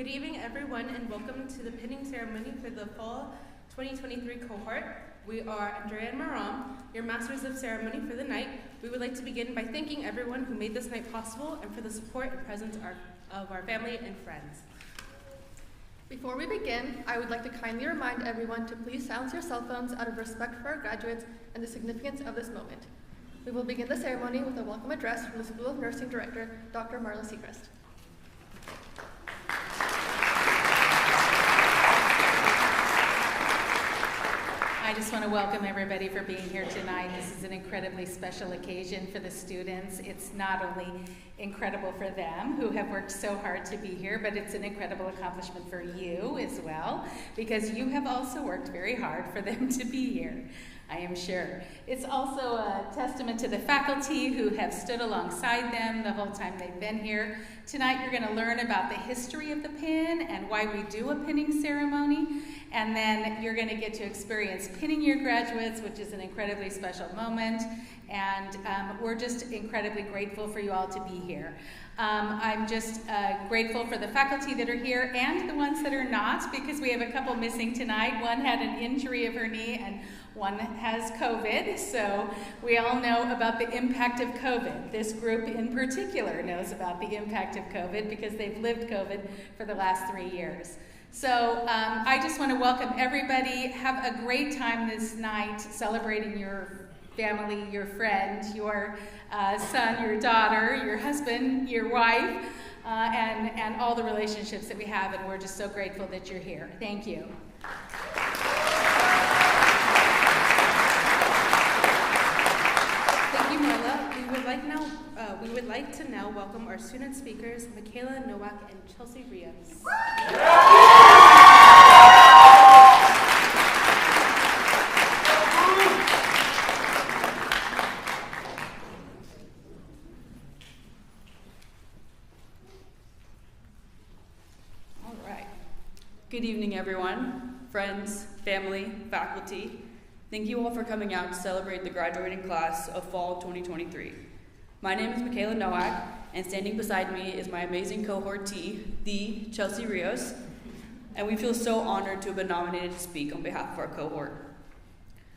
Good evening, everyone, and welcome to the pinning ceremony for the Fall 2023 cohort. We are Andrea and Maram, your Masters of Ceremony for the night. We would like to begin by thanking everyone who made this night possible and for the support and presence of our family and friends. Before we begin, I would like to kindly remind everyone to please silence your cell phones out of respect for our graduates and the significance of this moment. We will begin the ceremony with a welcome address from the School of Nursing Director, Dr. Marla Seacrest. I just want to welcome everybody for being here tonight. This is an incredibly special occasion for the students. It's not only incredible for them, who have worked so hard to be here, but it's an incredible accomplishment for you as well, because you have also worked very hard for them to be here, I am sure. It's also a testament to the faculty who have stood alongside them the whole time they've been here. Tonight you're going to learn about the history of the pin and why we do a pinning ceremony. And then you're going to get to experience pinning your graduates, which is an incredibly special moment. And we're just incredibly grateful for you all to be here. I'm just grateful for the faculty that are here and the ones that are not, because we have a couple missing tonight. One had an injury of her knee and one has COVID. So we all know about the impact of COVID. This group in particular knows about the impact of COVID because they've lived COVID for the last 3 years. So I just want to welcome everybody. Have a great time this night celebrating your family, your friend, your son, your daughter, your husband, your wife, and all the relationships that we have, and we're just so grateful that you're here. Thank you. Thank you, Marla. We would like to now welcome our student speakers, Michaela Nowak and Chelsea Rios. Good evening, everyone, friends, family, faculty. Thank you all for coming out to celebrate the graduating class of Fall 2023. My name is Michaela Nowak, and standing beside me is my amazing cohort T, the Chelsea Rios, and we feel so honored to have been nominated to speak on behalf of our cohort.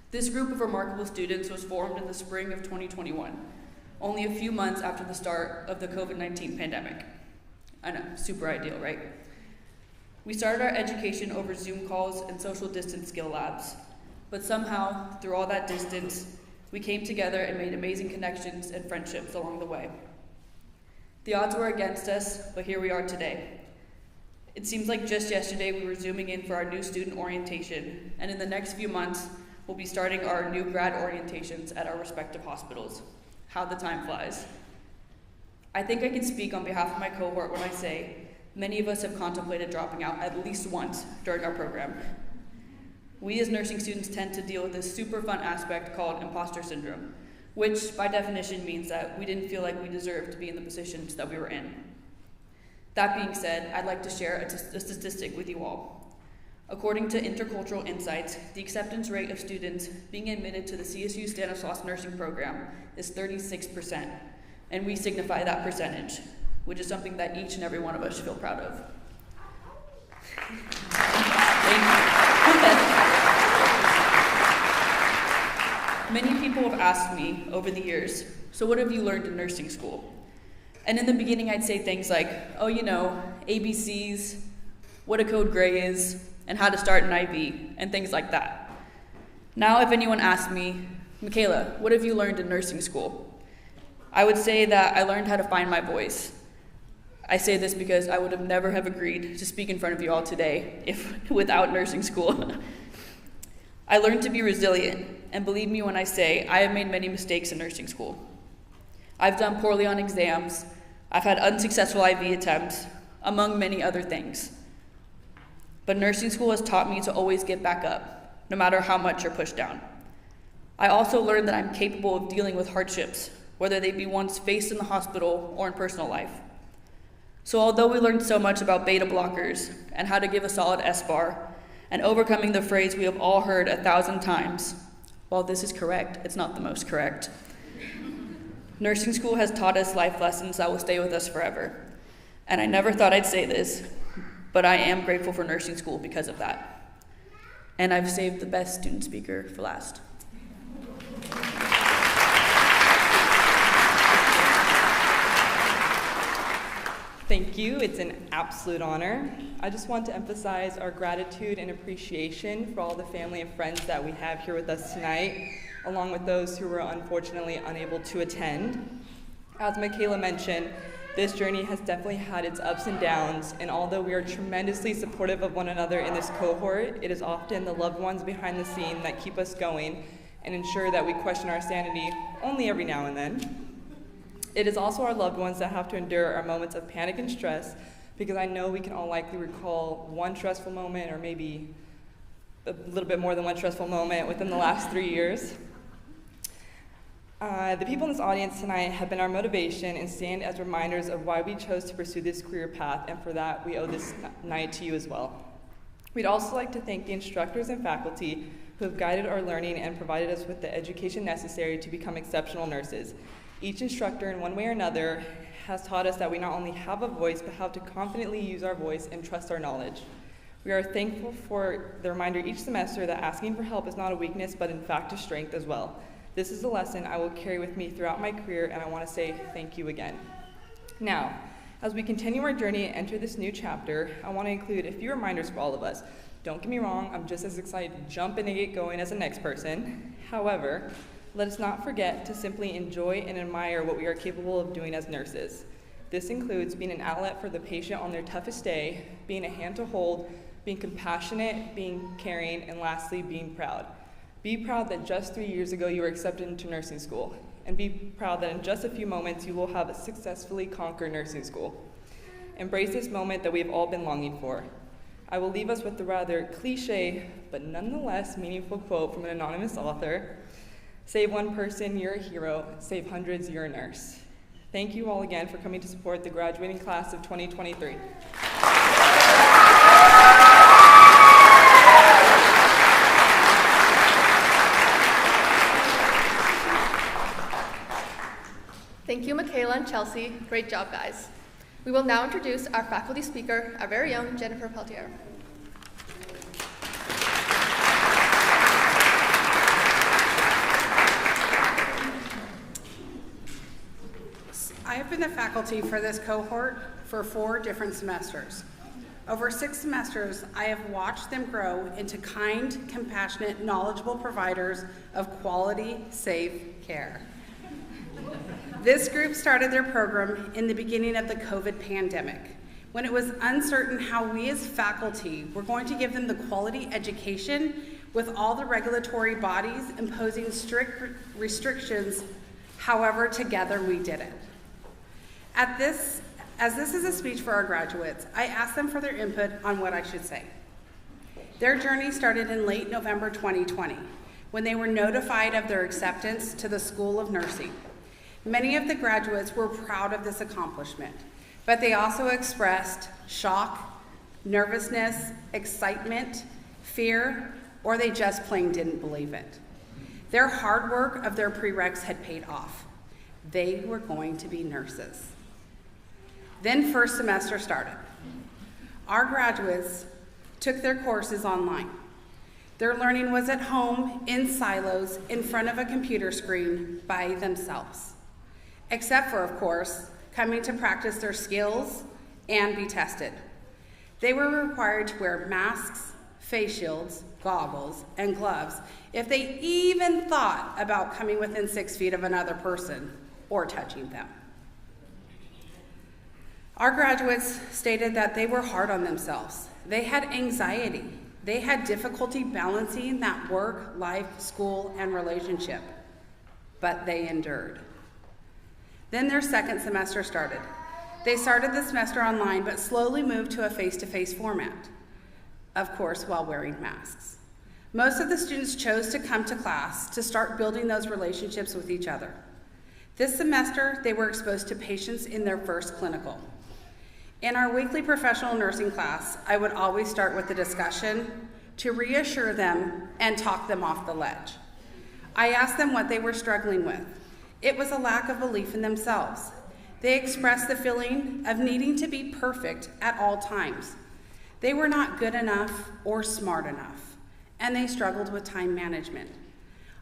This group of remarkable students was formed in the spring of 2021, only a few months after the start of the COVID-19 pandemic. I know, super ideal, right? We started our education over Zoom calls and social distance skill labs, but somehow, through all that distance, we came together and made amazing connections and friendships along the way. The odds were against us, but here we are today. It seems like just yesterday we were Zooming in for our new student orientation, and in the next few months, we'll be starting our new grad orientations at our respective hospitals. How the time flies. I think I can speak on behalf of my cohort when I say, many of us have contemplated dropping out at least once during our program. We as nursing students tend to deal with this super fun aspect called imposter syndrome, which by definition means that we didn't feel like we deserved to be in the positions that we were in. That being said, I'd like to share a statistic with you all. According to Intercultural Insights, the acceptance rate of students being admitted to the CSU Stanislaus nursing program is 36%, and we signify that percentage, which is something that each and every one of us should feel proud of. Many people have asked me over the years, so what have you learned in nursing school? And in the beginning I'd say things like, oh, you know, ABCs, what a code gray is, and how to start an IV, and things like that. Now if anyone asks me, Michaela, what have you learned in nursing school? I would say that I learned how to find my voice. I say this because I would have never have agreed to speak in front of you all today without nursing school. I learned to be resilient, and believe me when I say I have made many mistakes in nursing school. I've done poorly on exams, I've had unsuccessful IV attempts, among many other things. But nursing school has taught me to always get back up, no matter how much you're pushed down. I also learned that I'm capable of dealing with hardships, whether they be ones faced in the hospital or in personal life. So although we learned so much about beta blockers and how to give a solid S-bar and overcoming the phrase we have all heard 1,000 times, while this is correct, it's not the most correct. Nursing school has taught us life lessons that will stay with us forever. And I never thought I'd say this, but I am grateful for nursing school because of that. And I've saved the best student speaker for last. Thank you. It's an absolute honor. I just want to emphasize our gratitude and appreciation for all the family and friends that we have here with us tonight, along with those who were unfortunately unable to attend. As Michaela mentioned, this journey has definitely had its ups and downs, and although we are tremendously supportive of one another in this cohort, it is often the loved ones behind the scene that keep us going and ensure that we question our sanity only every now and then. It is also our loved ones that have to endure our moments of panic and stress, because I know we can all likely recall one stressful moment, or maybe a little bit more than one stressful moment within the last 3 years. The people in this audience tonight have been our motivation and stand as reminders of why we chose to pursue this career path, and for that, we owe this night to you as well. We'd also like to thank the instructors and faculty who have guided our learning and provided us with the education necessary to become exceptional nurses. Each instructor, in one way or another, has taught us that we not only have a voice, but how to confidently use our voice and trust our knowledge. We are thankful for the reminder each semester that asking for help is not a weakness, but in fact a strength as well. This is a lesson I will carry with me throughout my career, and I want to say thank you again. Now, as we continue our journey and enter this new chapter, I want to include a few reminders for all of us. Don't get me wrong, I'm just as excited to jump in and get going as the next person. However, let us not forget to simply enjoy and admire what we are capable of doing as nurses. This includes being an outlet for the patient on their toughest day, being a hand to hold, being compassionate, being caring, and lastly, being proud. Be proud that just 3 years ago you were accepted into nursing school, and be proud that in just a few moments you will have successfully conquered nursing school. Embrace this moment that we have all been longing for. I will leave us with the rather cliche, but nonetheless meaningful quote from an anonymous author. Save one person, you're a hero. Save hundreds, you're a nurse. Thank you all again for coming to support the graduating class of 2023. Thank you, Michaela and Chelsea. Great job, guys. We will now introduce our faculty speaker, our very own Jennifer Peltier. I have been the faculty for this cohort for 4 different semesters. Over 6 semesters, I have watched them grow into kind, compassionate, knowledgeable providers of quality, safe care. This group started their program in the beginning of the COVID pandemic, when it was uncertain how we as faculty were going to give them the quality education with all the regulatory bodies imposing strict restrictions. However, together we did it. As this is a speech for our graduates, I asked them for their input on what I should say. Their journey started in late November 2020, when they were notified of their acceptance to the School of Nursing. Many of the graduates were proud of this accomplishment, but they also expressed shock, nervousness, excitement, fear, or they just plain didn't believe it. Their hard work of their prereqs had paid off. They were going to be nurses. Then first semester started. Our graduates took their courses online. Their learning was at home, in silos, in front of a computer screen, by themselves. Except for, of course, coming to practice their skills and be tested. They were required to wear masks, face shields, goggles, and gloves if they even thought about coming within 6 feet of another person or touching them. Our graduates stated that they were hard on themselves. They had anxiety. They had difficulty balancing that work, life, school, and relationship, but they endured. Then their second semester started. They started the semester online, but slowly moved to a face-to-face format, of course, while wearing masks. Most of the students chose to come to class to start building those relationships with each other. This semester, they were exposed to patients in their first clinical. In our weekly professional nursing class, I would always start with a discussion to reassure them and talk them off the ledge. I asked them what they were struggling with. It was a lack of belief in themselves. They expressed the feeling of needing to be perfect at all times. They were not good enough or smart enough, and they struggled with time management.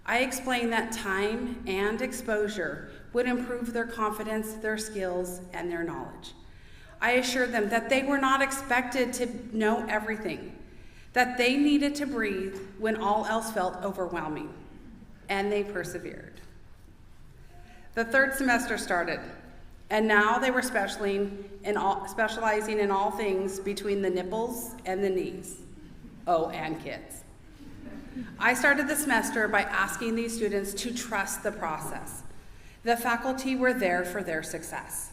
I explained that time and exposure would improve their confidence, their skills, and their knowledge. I assured them that they were not expected to know everything, that they needed to breathe when all else felt overwhelming, and they persevered. The third semester started, and now they were specializing in all things between the nipples and the knees. Oh, and kids. I started the semester by asking these students to trust the process. The faculty were there for their success.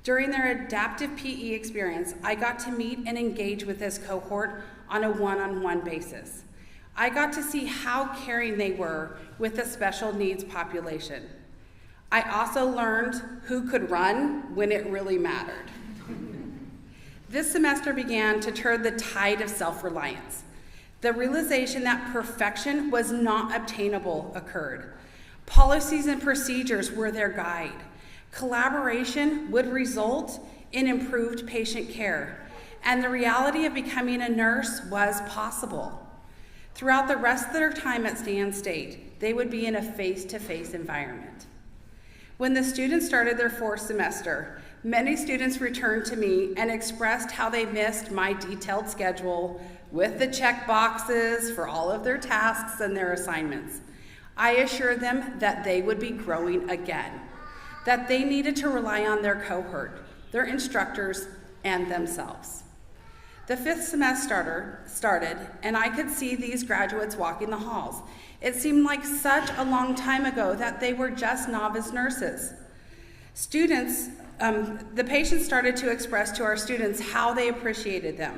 During their adaptive PE experience, I got to meet and engage with this cohort on a one-on-one basis. I got to see how caring they were with the special needs population. I also learned who could run when it really mattered. This semester began to turn the tide of self-reliance. The realization that perfection was not obtainable occurred. Policies and procedures were their guide. Collaboration would result in improved patient care, and the reality of becoming a nurse was possible. Throughout the rest of their time at Stan State, they would be in a face-to-face environment. When the students started their fourth semester, many students returned to me and expressed how they missed my detailed schedule with the check boxes for all of their tasks and their assignments. I assured them that they would be growing again, that they needed to rely on their cohort, their instructors, and themselves. The fifth semester started, and I could see these graduates walking the halls. It seemed like such a long time ago that they were just novice nurses. The patients started to express to our students how they appreciated them.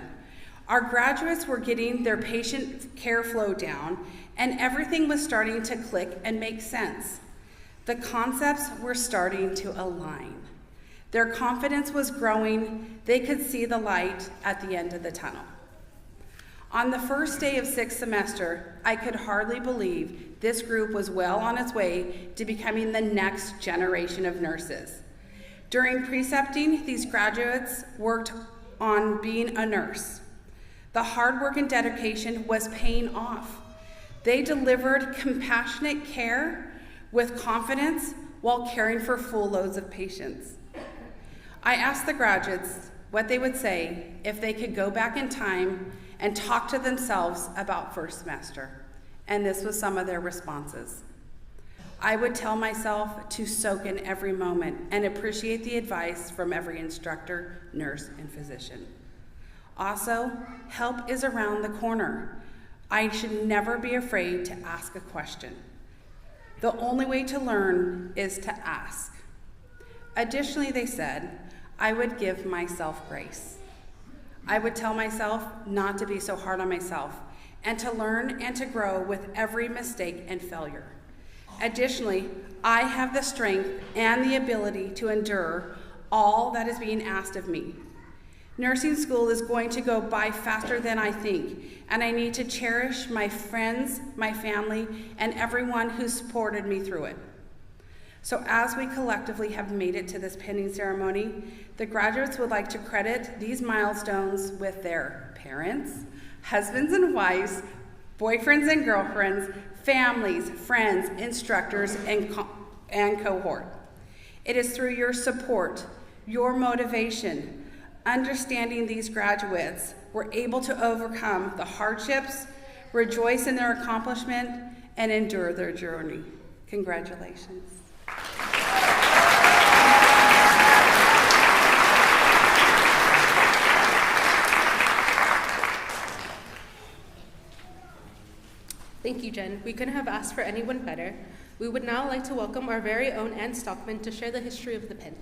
Our graduates were getting their patient care flow down, and everything was starting to click and make sense. The concepts were starting to align. Their confidence was growing. They could see the light at the end of the tunnel. On the first day of sixth semester, I could hardly believe this group was well on its way to becoming the next generation of nurses. During precepting, these graduates worked on being a nurse. The hard work and dedication was paying off. They delivered compassionate care with confidence while caring for full loads of patients. I asked the graduates what they would say if they could go back in time and talk to themselves about first semester, and this was some of their responses. I would tell myself to soak in every moment and appreciate the advice from every instructor, nurse, and physician. Also, help is around the corner. I should never be afraid to ask a question. The only way to learn is to ask. Additionally, they said, I would give myself grace. I would tell myself not to be so hard on myself and to learn and to grow with every mistake and failure. Additionally, I have the strength and the ability to endure all that is being asked of me. Nursing school is going to go by faster than I think, and I need to cherish my friends, my family, and everyone who supported me through it. So as we collectively have made it to this pinning ceremony, the graduates would like to credit these milestones with their parents, husbands and wives, boyfriends and girlfriends, families, friends, instructors, and cohort. It is through your support, your motivation, understanding these graduates were able to overcome the hardships, rejoice in their accomplishment, and endure their journey. Congratulations. Thank you, Jen. We couldn't have asked for anyone better. We would now like to welcome our very own Ann Stockman to share the history of the pin.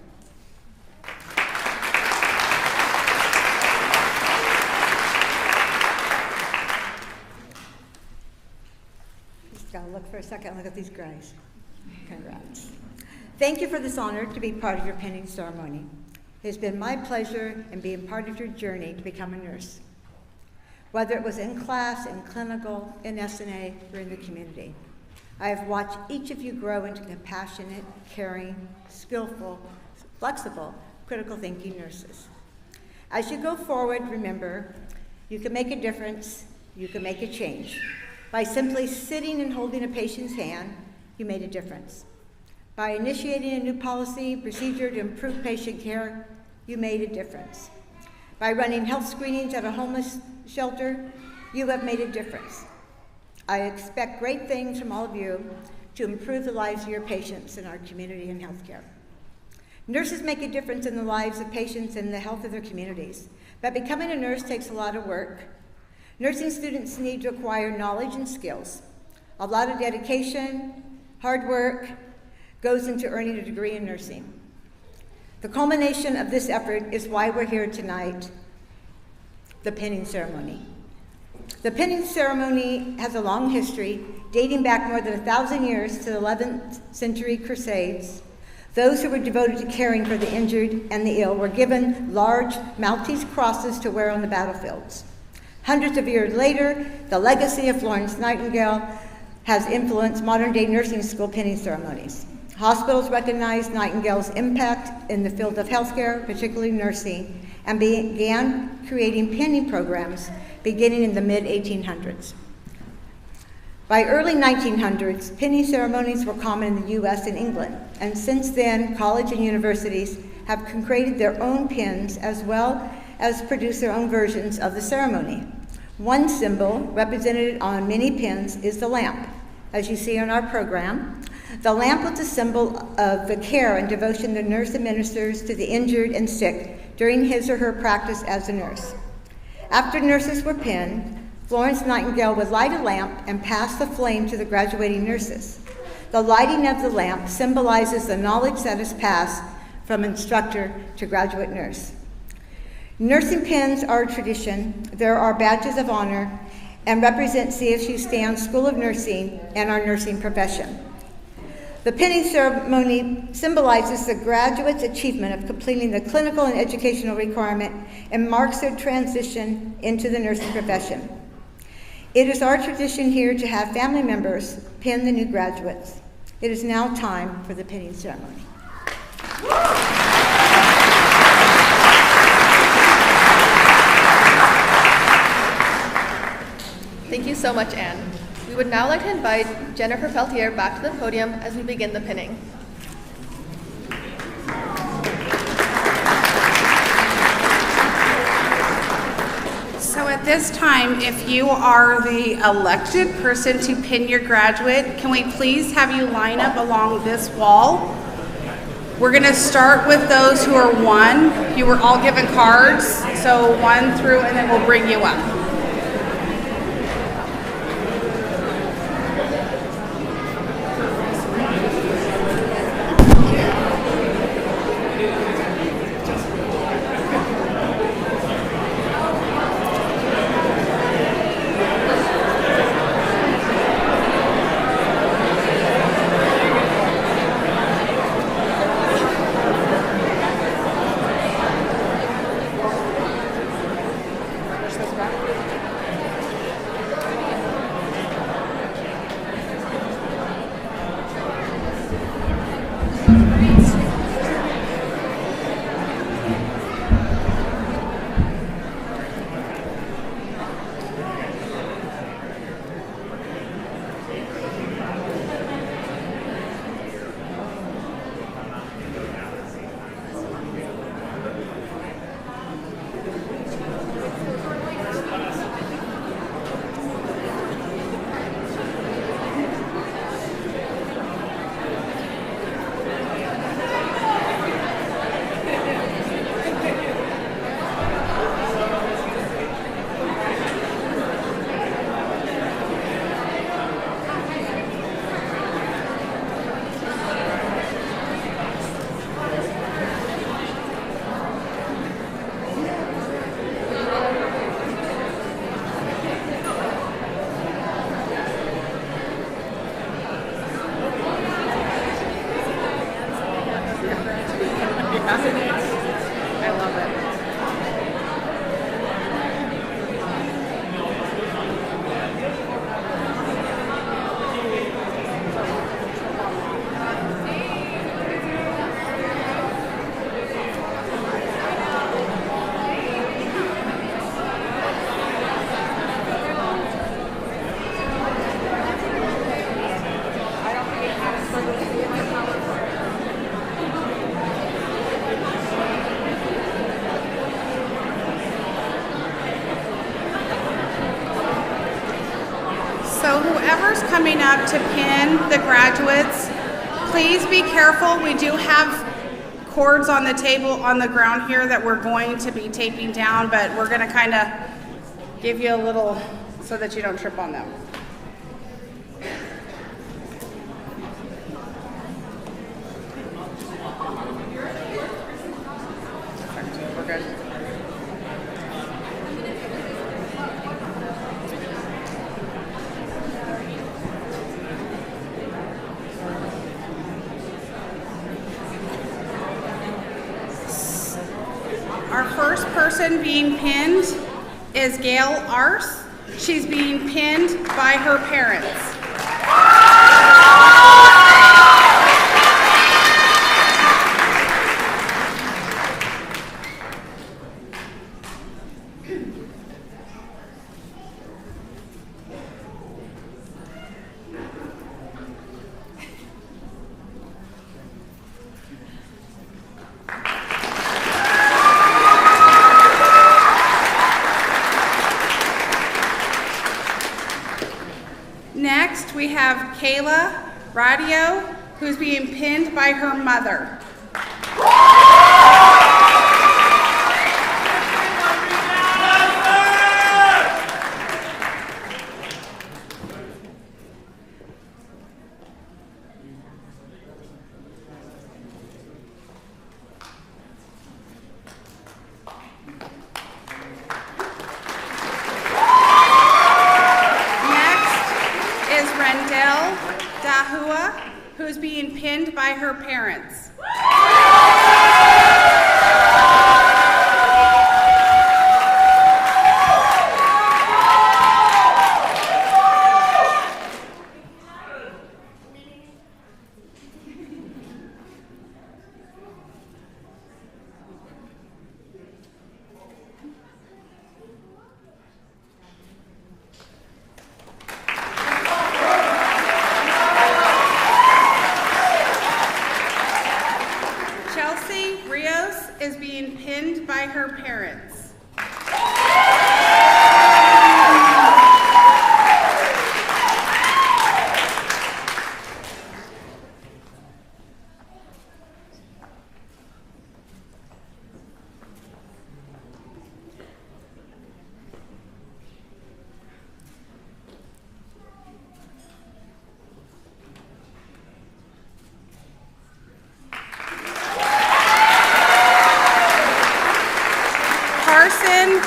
Just gotta look for a second, look at these guys. Congrats. Thank you for this honor to be part of your pinning ceremony. It has been my pleasure in being part of your journey to become a nurse. Whether it was in class, in clinical, in SNA, or in the community. I have watched each of you grow into compassionate, caring, skillful, flexible, critical thinking nurses. As you go forward, remember, You can make a difference. You can make a change. By simply sitting and holding a patient's hand, you made a difference. By initiating a new policy, procedure to improve patient care, you made a difference. By running health screenings at a homeless shelter, you have made a difference. I expect great things from all of you to improve the lives of your patients in our community and healthcare. Nurses make a difference in the lives of patients and the health of their communities, but becoming a nurse takes a lot of work. Nursing students need to acquire knowledge and skills. A lot of dedication, hard work goes into earning a degree in nursing. The culmination of this effort is why we're here tonight, the pinning ceremony. The pinning ceremony has a long history, dating back more than 1,000 years to the 11th century Crusades. Those who were devoted to caring for the injured and the ill were given large Maltese crosses to wear on the battlefields. Hundreds of years later, the legacy of Florence Nightingale has influenced modern-day nursing school pinning ceremonies. Hospitals recognize Nightingale's impact in the field of healthcare, particularly nursing, and began creating pinning programs beginning in the mid-1800s. By early 1900s, pinning ceremonies were common in the U.S. and England, and since then, college and universities have created their own pins as well as produced their own versions of the ceremony. One symbol represented on many pins is the lamp. As you see on our program, the lamp was a symbol of the care and devotion the nurse administers to the injured and sick during his or her practice as a nurse. After nurses were pinned, Florence Nightingale would light a lamp and pass the flame to the graduating nurses. The lighting of the lamp symbolizes the knowledge that is passed from instructor to graduate nurse. Nursing pins are a tradition. There are badges of honor and represent CSU Stan's School of Nursing and our nursing profession. The pinning ceremony symbolizes the graduate's achievement of completing the clinical and educational requirement and marks their transition into the nursing profession. It is our tradition here to have family members pin the new graduates. It is now time for the pinning ceremony. Thank you so much, Anne. We would now like to invite Jennifer Peltier back to the podium as we begin the pinning. So at this time, if you are the elected person to pin your graduate, can we please have you line up along this wall? We're going to start with those who are one. You were all given cards, so one through, and then we'll bring you up. Push this back. instructors coming up to pin the graduates, please be careful. We do have cords on the table on the ground here that we're going to be taping down, but we're going to kind of give you a little so that you don't trip on them. Perfect. We're good. Our first person being pinned is Gail Arce. She's being pinned by her parents. Next, we have Kayla Radio, who's being pinned by her mother. Who's being pinned by her parents. Is being pinned by her parents.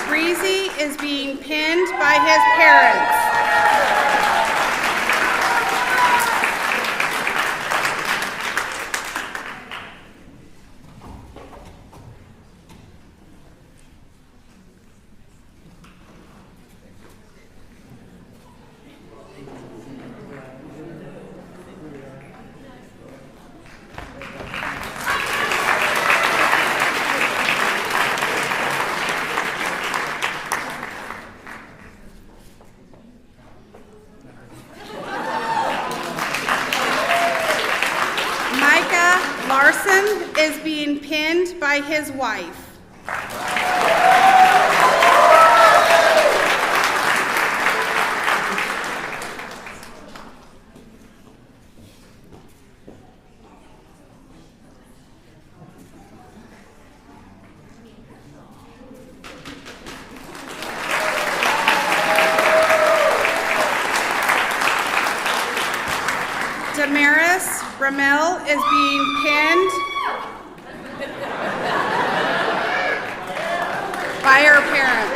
Breezy is being pinned by his parents. Larson is being pinned by his wife. Damaris Ramel is being pinned by her parents.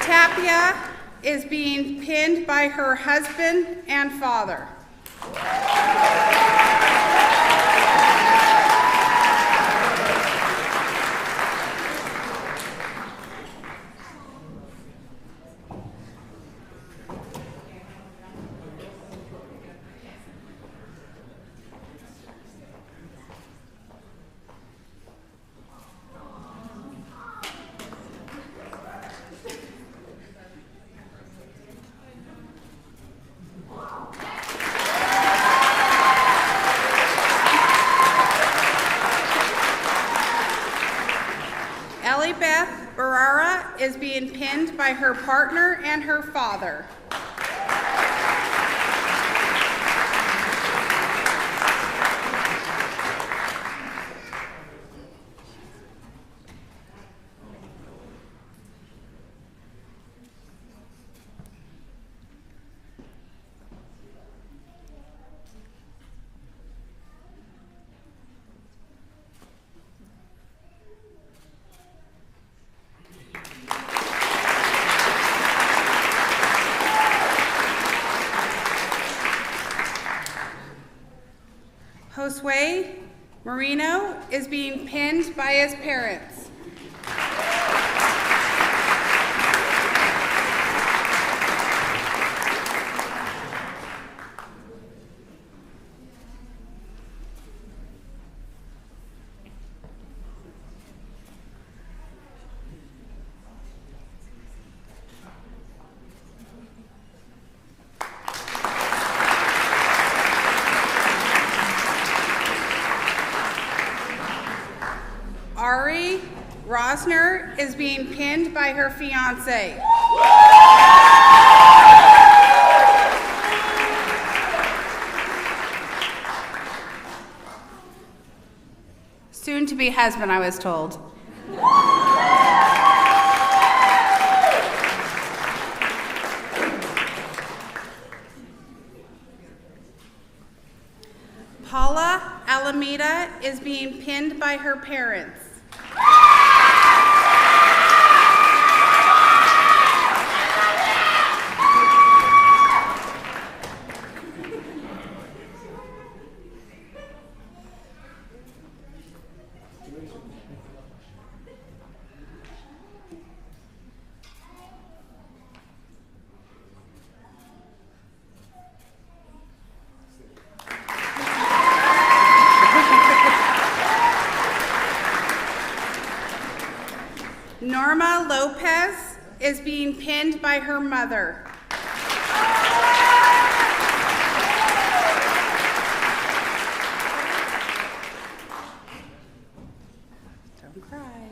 Tapia is being pinned by her husband and father. Barara is being pinned by her partner and her father. Josue Marino is being pinned by his parents. Ari Rosner is being pinned by her fiance. Soon to be husband, I was told. Paula Alameda is being pinned by her parents. Norma Lopez is being pinned by her mother. Don't cry.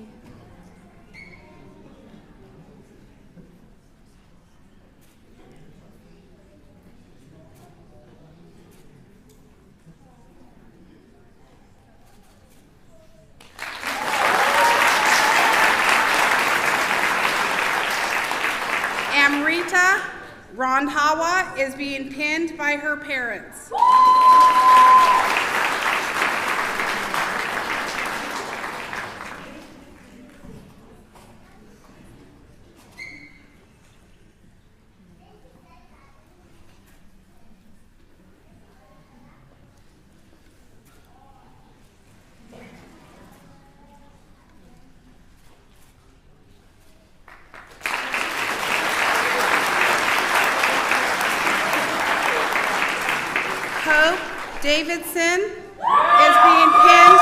Amrita Rondhawa is being pinned by her parents. Hope Davidson is being pinned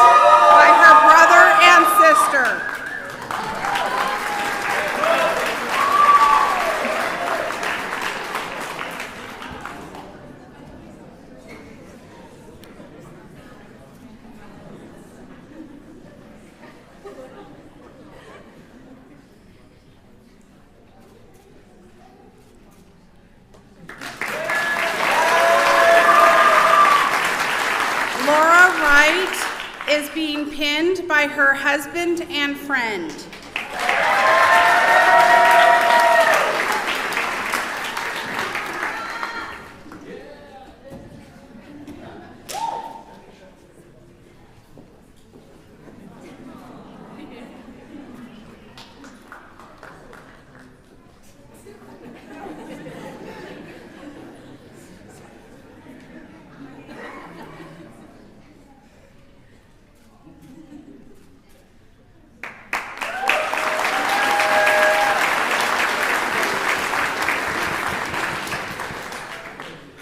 by her brother and sister. Laura Wright is being pinned by her husband and friend.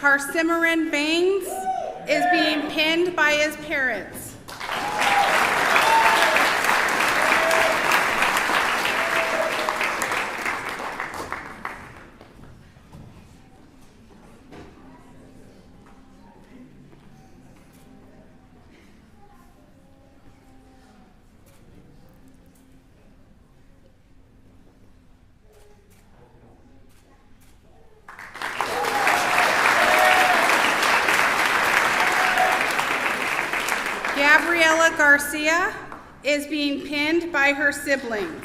Harsimaran Baines is being pinned by his parents. Gabriela Garcia is being pinned by her siblings.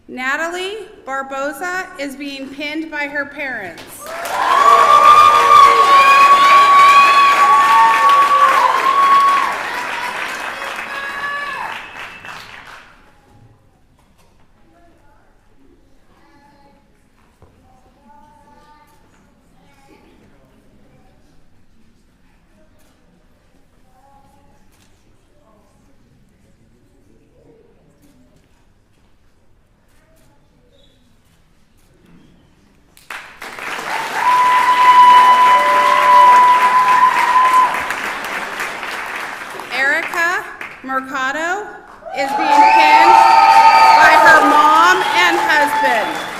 Natalie Barboza is being pinned by her parents. Mercado is being pinned by her mom and husband.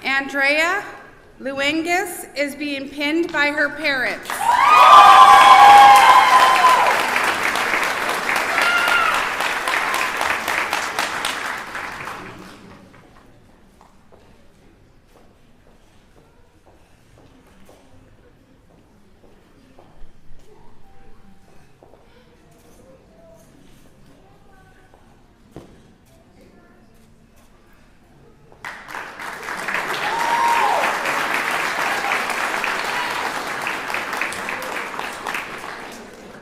Andrea Luengas is being pinned by her parents.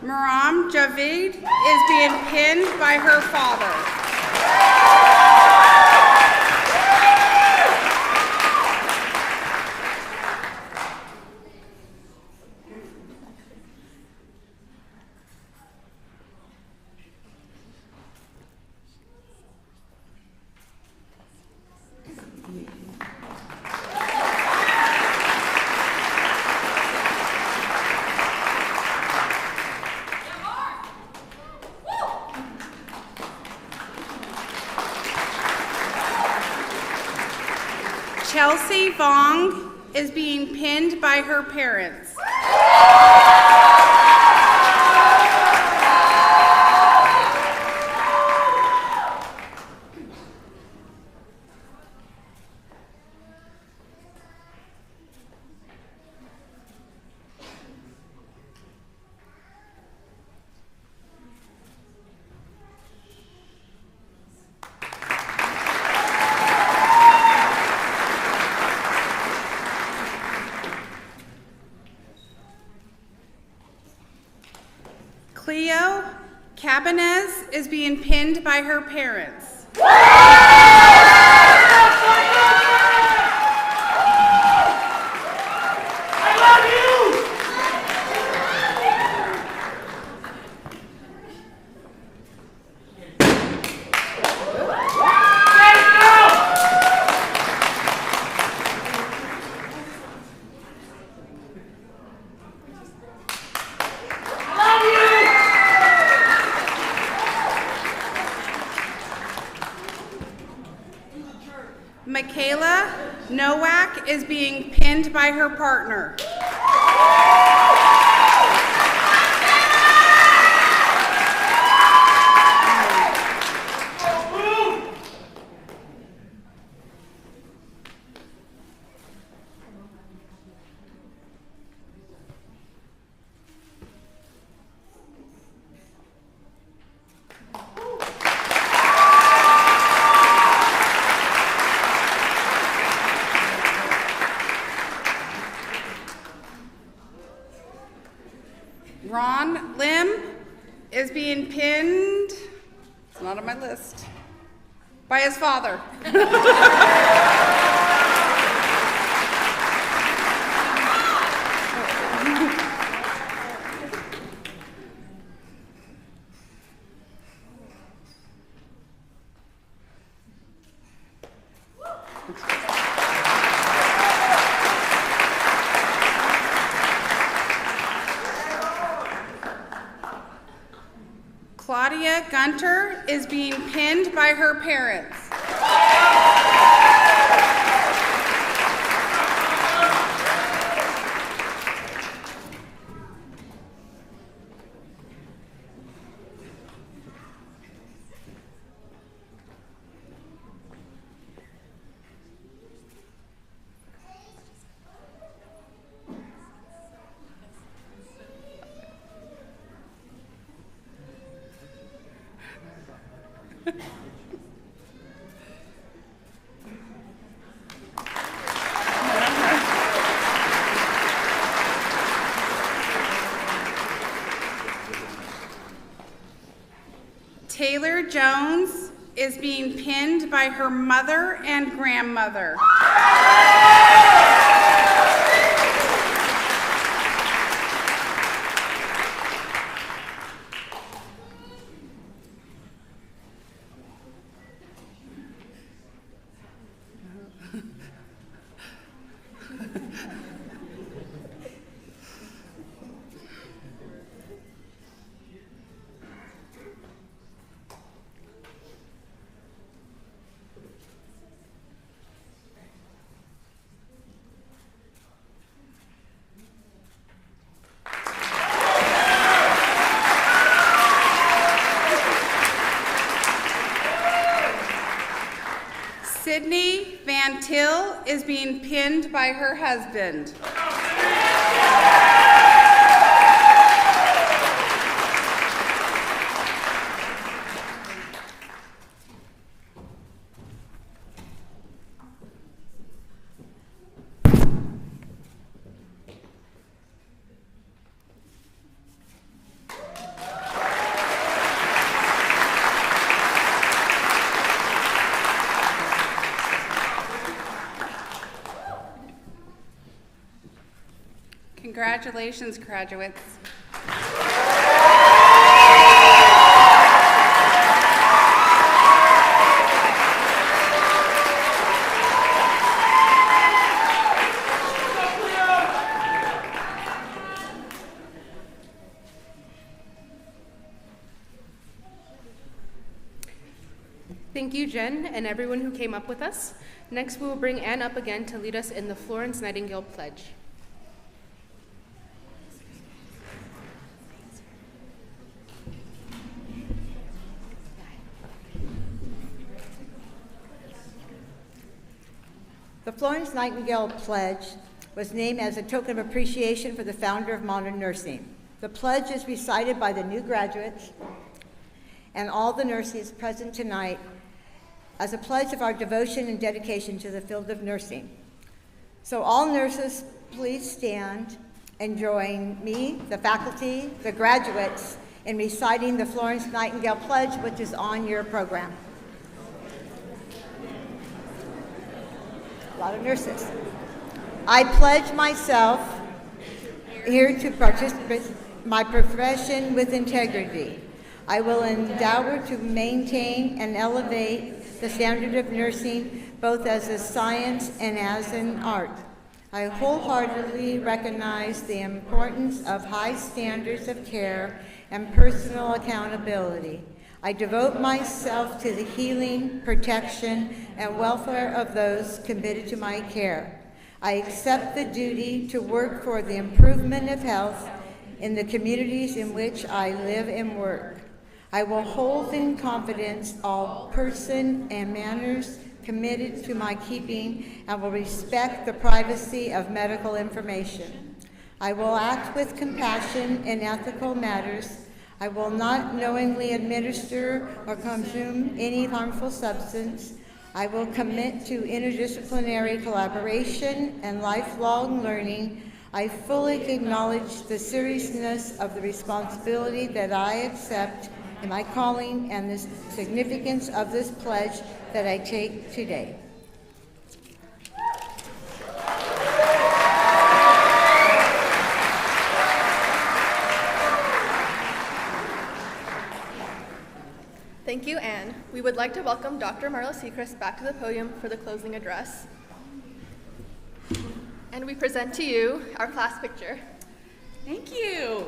Maram Javid is being pinned by her father. Chelsea Vong is being pinned by her parents. Cleo Cabanez is being pinned by her parents. I love you! Michaela Nowak is being pinned by her partner. Ron Lim is being pinned, it's not on my list, by his father. Claudia Gunter is being pinned by her parents. Taylor Jones is being pinned by her mother and grandmother. Sydney Van Til is being pinned by her husband. Congratulations, graduates. Thank you, Jen, and everyone who came up with us. Next, we will bring Anne up again to lead us in the Florence Nightingale Pledge. The Florence Nightingale Pledge was named as a token of appreciation for the founder of modern nursing. The pledge is recited by the new graduates and all the nurses present tonight as a pledge of our devotion and dedication to the field of nursing. So all nurses, please stand and join me, the faculty, the graduates, in reciting the Florence Nightingale Pledge, which is on your program. A lot of nurses. I pledge myself here to participate my profession with integrity. I will endeavor to maintain and elevate the standard of nursing both as a science and as an art. I wholeheartedly recognize the importance of high standards of care and personal accountability. I devote myself to the healing, protection, and welfare of those committed to my care. I accept the duty to work for the improvement of health in the communities in which I live and work. I will hold in confidence all person and manners committed to my keeping and will respect the privacy of medical information. I will act with compassion in ethical matters. I will not knowingly administer or consume any harmful substance. I will commit to interdisciplinary collaboration and lifelong learning. I fully acknowledge the seriousness of the responsibility that I accept in my calling and the significance of this pledge that I take today. Thank you, Anne. We would like to welcome Dr. Marla Sechrist back to the podium for the closing address. And we present to you our class picture. Thank you.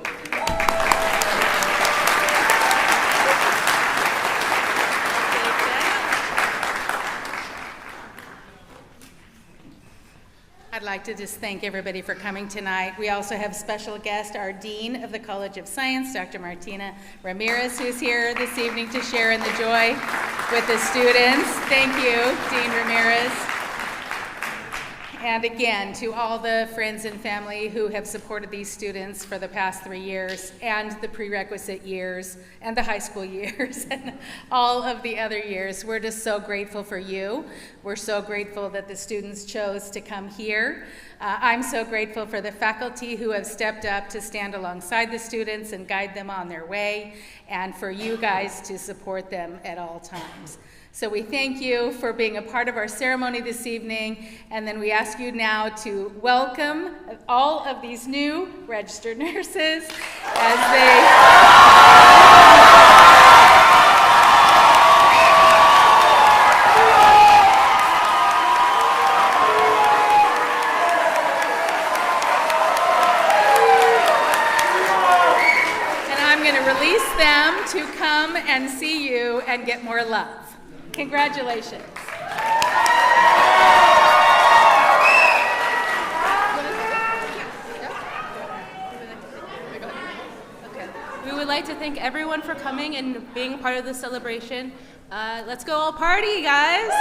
I'd like to just thank everybody for coming tonight. We also have special guest, our Dean of the College of Science, Dr. Martina Ramirez, who's here this evening to share in the joy with the students. Thank you, Dean Ramirez. And again, to all the friends and family who have supported these students for the past 3 years, and the prerequisite years, and the high school years, and all of the other years. We're just so grateful for you. We're so grateful that the students chose to come here. I'm so grateful for the faculty who have stepped up to stand alongside the students and guide them on their way, and for you guys to support them at all times. So we thank you for being a part of our ceremony this evening, and then we ask you now to welcome all of these new registered nurses as and I'm going to release them to come and see you and get more love. Congratulations. We would like to thank everyone for coming and being part of the celebration. Let's go all party, guys.